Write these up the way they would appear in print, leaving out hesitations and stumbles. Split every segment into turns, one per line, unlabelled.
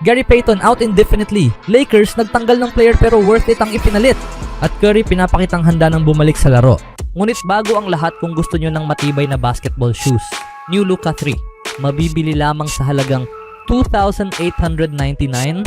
Gary Payton out indefinitely. Lakers nagtanggal ng player pero worth it ang ipinalit. At Curry pinapakitang handa ng bumalik sa laro. Ngunit bago ang lahat, kung gusto nyo ng matibay na basketball shoes, New Luka 3, mabibili lamang sa halagang $2,899.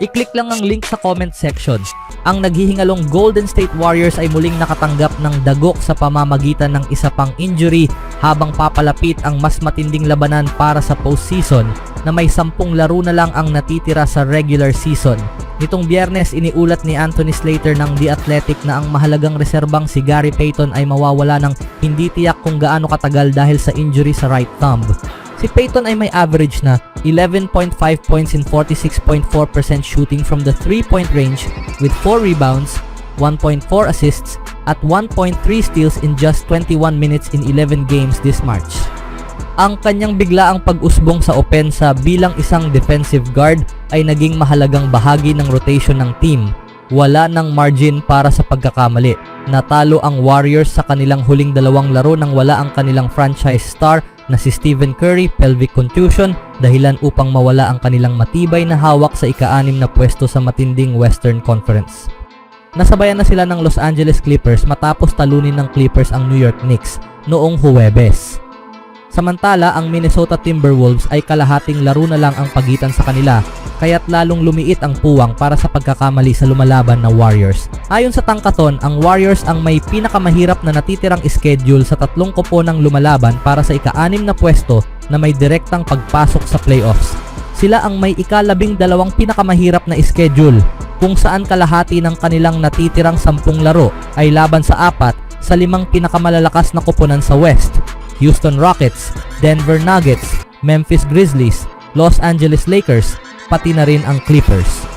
I-click lang ang link sa comment section. Ang naghihingalong Golden State Warriors ay muling nakatanggap ng dagok sa pamamagitan ng isa pang injury habang papalapit ang mas matinding labanan para sa postseason na may 10 laro na lang ang natitira sa regular season. Nitong Biyernes, iniulat ni Anthony Slater ng The Athletic na ang mahalagang reserbang si Gary Payton ay mawawala ng hindi tiyak kung gaano katagal dahil sa injury sa right thumb. Si Payton ay may average na 11.5 points in 46.4% shooting from the 3-point range with 4 rebounds, 1.4 assists, at 1.3 steals in just 21 minutes in 11 games this March. Ang kanyang biglaang pag-usbong sa opensa bilang isang defensive guard ay naging mahalagang bahagi ng rotation ng team. Wala ng margin para sa pagkakamali. Natalo ang Warriors sa kanilang huling 2 laro nang wala ang kanilang franchise star na si Stephen Curry, pelvic contusion, dahilan upang mawala ang kanilang matibay na hawak sa ika-6 na pwesto sa matinding Western Conference. Nasabayan na sila ng Los Angeles Clippers matapos talunin ng Clippers ang New York Knicks noong Huwebes. Samantala, ang Minnesota Timberwolves ay kalahating laro na lang ang pagitan sa kanila, kaya't lalong lumiit ang puwang para sa pagkakamali sa lumalaban na Warriors. Ayon sa tangkaton, ang Warriors ang may pinakamahirap na natitirang schedule sa 3 koponang lumalaban para sa ika-6 na pwesto na may direktang pagpasok sa playoffs. Sila ang may ika-12 pinakamahirap na schedule, kung saan kalahati ng kanilang natitirang 10 laro ay laban sa 4 sa 5 pinakamalalakas na koponan sa West: Houston Rockets, Denver Nuggets, Memphis Grizzlies, Los Angeles Lakers, pati na rin ang Clippers.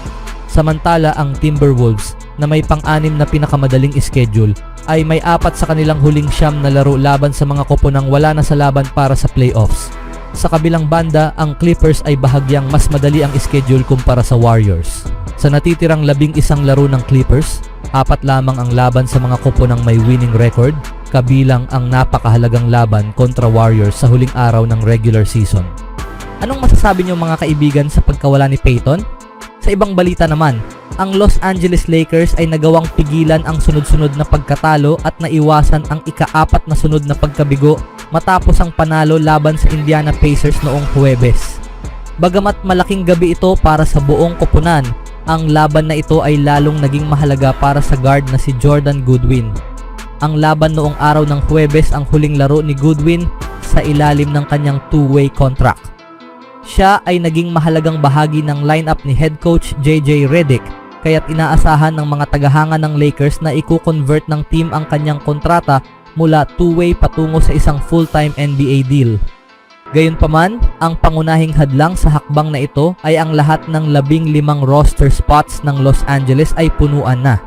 Samantala, ang Timberwolves na may pang-6 na pinakamadaling schedule ay may 4 sa kanilang huling 9 na laro laban sa mga koponang wala na sa laban para sa playoffs. Sa kabilang banda, ang Clippers ay bahagyang mas madali ang schedule kumpara sa Warriors. Sa natitirang 11 laro ng Clippers, 4 lamang ang laban sa mga koponang may winning record, kabilang ang napakahalagang laban kontra Warriors sa huling araw ng regular season. Anong masasabi niyo mga kaibigan sa pagkawala ni Payton? Sa ibang balita naman, ang Los Angeles Lakers ay nagawang pigilan ang sunod-sunod na pagkatalo at naiwasan ang ika-4 na sunod na pagkabigo matapos ang panalo laban sa Indiana Pacers noong Huwebes. Bagamat malaking gabi ito para sa buong koponan, ang laban na ito ay lalong naging mahalaga para sa guard na si Jordan Goodwin. Ang laban noong araw ng Huwebes ang huling laro ni Goodwin sa ilalim ng kanyang 2-way contract. Siya ay naging mahalagang bahagi ng lineup ni head coach JJ Redick, kaya't inaasahan ng mga tagahanga ng Lakers na i-convert ng team ang kanyang kontrata mula 2-way patungo sa isang full-time NBA deal. Gayunpaman, ang pangunahing hadlang sa hakbang na ito ay ang lahat ng 15 roster spots ng Los Angeles ay punuan na.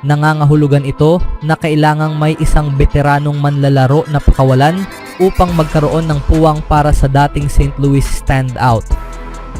Nangangahulugan ito na kailangang may isang veteranong manlalaro na pakawalan upang magkaroon ng puwang para sa dating St. Louis standout.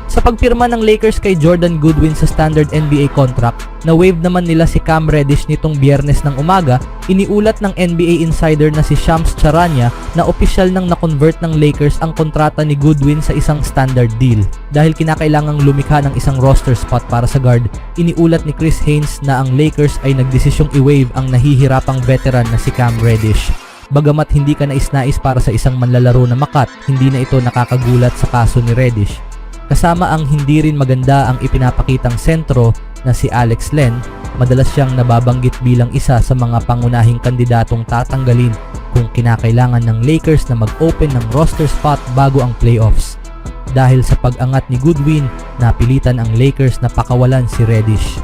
Sa pagpirma ng Lakers kay Jordan Goodwin sa standard NBA contract, na-waive naman nila si Cam Reddish nitong Biyernes ng umaga. Iniulat ng NBA insider na si Shams Charania na opisyal nang na-convert ng Lakers ang kontrata ni Goodwin sa isang standard deal. Dahil kinakailangang lumikha ng isang roster spot para sa guard, iniulat ni Chris Haynes na ang Lakers ay nagdesisyong i-waive ang nahihirapang veteran na si Cam Reddish. Bagamat hindi ka nais-nais para sa isang manlalaro na makat, hindi na ito nakakagulat sa kaso ni Reddish. Kasama ang hindi rin maganda ang ipinapakitang sentro na si Alex Len, madalas siyang nababanggit bilang isa sa mga pangunahing kandidatong tatanggalin kung kinakailangan ng Lakers na mag-open ng roster spot bago ang playoffs. Dahil sa pag-angat ni Goodwin, napilitan ang Lakers na pakawalan si Reddish.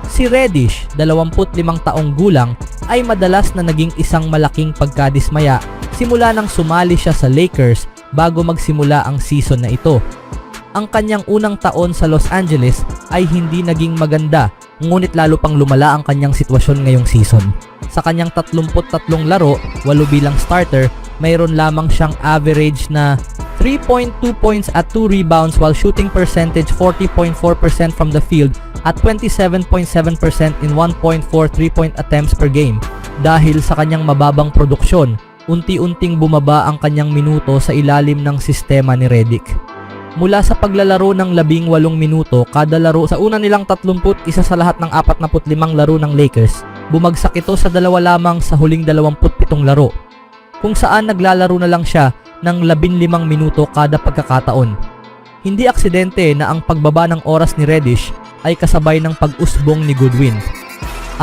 Si Reddish, 25 taong gulang, ay madalas na naging isang malaking pagkadismaya simula nang sumali siya sa Lakers bago magsimula ang season na ito. Ang kanyang unang taon sa Los Angeles ay hindi naging maganda, ngunit lalo pang lumala ang kanyang sitwasyon ngayong season. Sa kanyang 33 laro, 8 bilang starter, mayroon lamang siyang average na 3.2 points at 2 rebounds while shooting percentage 40.4% from the field at 27.7% in 1.4 3-point attempts per game. Dahil sa kanyang mababang produksyon, unti-unting bumaba ang kanyang minuto sa ilalim ng sistema ni Redick. Mula sa paglalaro ng 18 minuto kada laro sa una nilang 31 sa lahat ng 45 laro ng Lakers, bumagsak ito sa 2 lamang sa huling 27 laro, kung saan naglalaro na lang siya ng 15 minuto kada pagkakataon. Hindi aksidente na ang pagbaba ng oras ni Reddish ay kasabay ng pag-usbong ni Goodwin.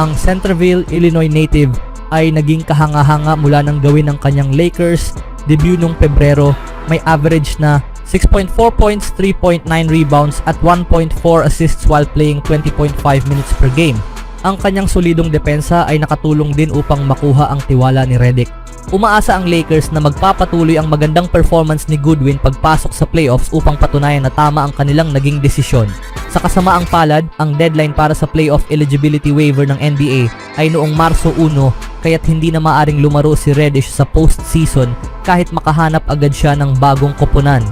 Ang Centerville, Illinois native ay naging kahanga-hanga mula nang gawin ng kanyang Lakers debut noong Pebrero. May average na 6.4 points, 3.9 rebounds at 1.4 assists while playing 20.5 minutes per game. Ang kanyang solidong depensa ay nakatulong din upang makuha ang tiwala ni Redick. Umaasa ang Lakers na magpapatuloy ang magandang performance ni Goodwin pagpasok sa playoffs upang patunayan na tama ang kanilang naging desisyon. Sa kasamaang palad, ang deadline para sa playoff eligibility waiver ng NBA ay noong Marso 1, kaya't hindi na maaring lumaro si Reddish sa postseason kahit makahanap agad siya ng bagong koponan.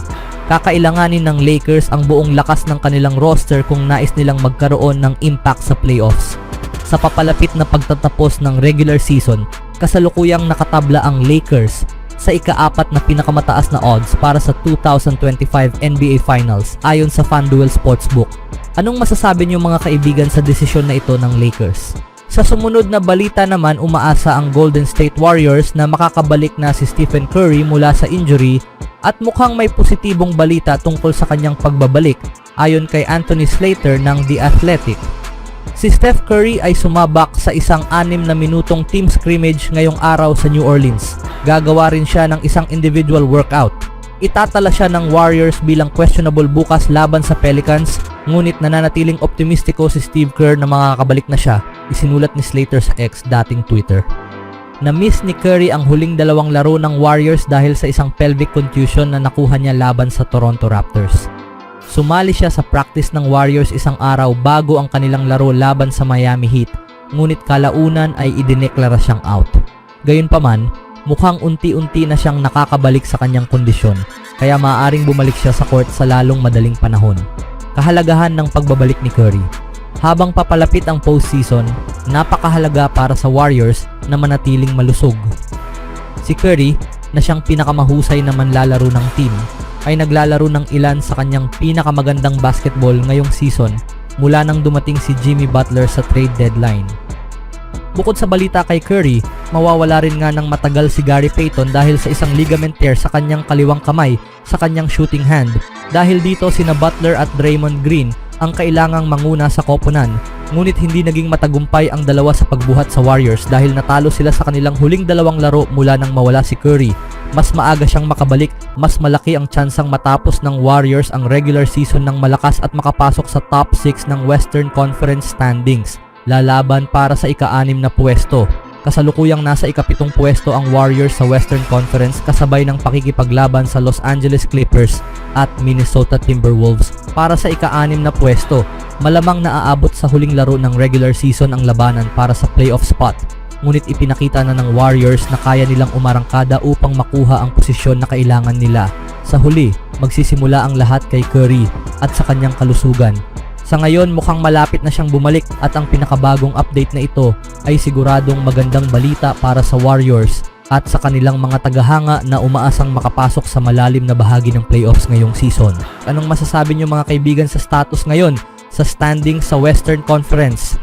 Kakailanganin ng Lakers ang buong lakas ng kanilang roster kung nais nilang magkaroon ng impact sa playoffs. Sa papalapit na pagtatapos ng regular season, kasalukuyang nakatabla ang Lakers sa ika-4 na pinakamataas na odds para sa 2025 NBA Finals ayon sa FanDuel Sportsbook. Anong masasabi niyo mga kaibigan sa desisyon na ito ng Lakers? Sa sumunod na balita naman, umaasa ang Golden State Warriors na makakabalik na si Stephen Curry mula sa injury at mukhang may positibong balita tungkol sa kanyang pagbabalik ayon kay Anthony Slater ng The Athletic. Si Steph Curry ay sumabak sa isang 6 na minutong team scrimmage ngayong araw sa New Orleans. Gagawa rin siya ng isang individual workout. Itatala siya ng Warriors bilang questionable bukas laban sa Pelicans, ngunit nananatiling optimistiko si Steve Kerr na makakabalik na siya, isinulat ni Slater sa X dating Twitter. Na-miss ni Curry ang huling 2 laro ng Warriors dahil sa isang pelvic contusion na nakuha niya laban sa Toronto Raptors. Sumali siya sa practice ng Warriors isang araw bago ang kanilang laro laban sa Miami Heat, ngunit kalaunan ay idineklara siyang out. Gayunpaman, mukhang unti-unti na siyang nakakabalik sa kanyang kondisyon, kaya maaaring bumalik siya sa court sa lalong madaling panahon. Kahalagahan ng pagbabalik ni Curry. Habang papalapit ang postseason, napakahalaga para sa Warriors na manatiling malusog. Si Curry, na siyang pinakamahusay na manlalaro ng team, ay naglalaro ng ilan sa kanyang pinakamagandang basketball ngayong season mula nang dumating si Jimmy Butler sa trade deadline. Bukod sa balita kay Curry, mawawala rin nga ng matagal si Gary Payton dahil sa isang ligament tear sa kanyang kaliwang kamay sa kanyang shooting hand. Dahil dito sina Butler at Draymond Green ang kailangang manguna sa koponan, ngunit hindi naging matagumpay ang dalawa sa pagbuhat sa Warriors dahil natalo sila sa kanilang huling 2 laro mula nang mawala si Curry. Mas maaga siyang makabalik, mas malaki ang tsansang matapos ng Warriors ang regular season ng malakas at makapasok sa top 6 ng Western Conference standings. Lalaban para sa ika-6 na pwesto. Kasalukuyang nasa ika-7 pwesto ang Warriors sa Western Conference kasabay ng pakikipaglaban sa Los Angeles Clippers at Minnesota Timberwolves para sa ika-6 na pwesto. Malamang naaabot sa huling laro ng regular season ang labanan para sa playoff spot. Ngunit ipinakita na ng Warriors na kaya nilang umarangkada upang makuha ang posisyon na kailangan nila. Sa huli, magsisimula ang lahat kay Curry at sa kanyang kalusugan. Sa ngayon, mukhang malapit na siyang bumalik at ang pinakabagong update na ito ay siguradong magandang balita para sa Warriors at sa kanilang mga tagahanga na umaasang makapasok sa malalim na bahagi ng playoffs ngayong season. Anong masasabi niyo mga kaibigan sa status ngayon sa standing sa Western Conference?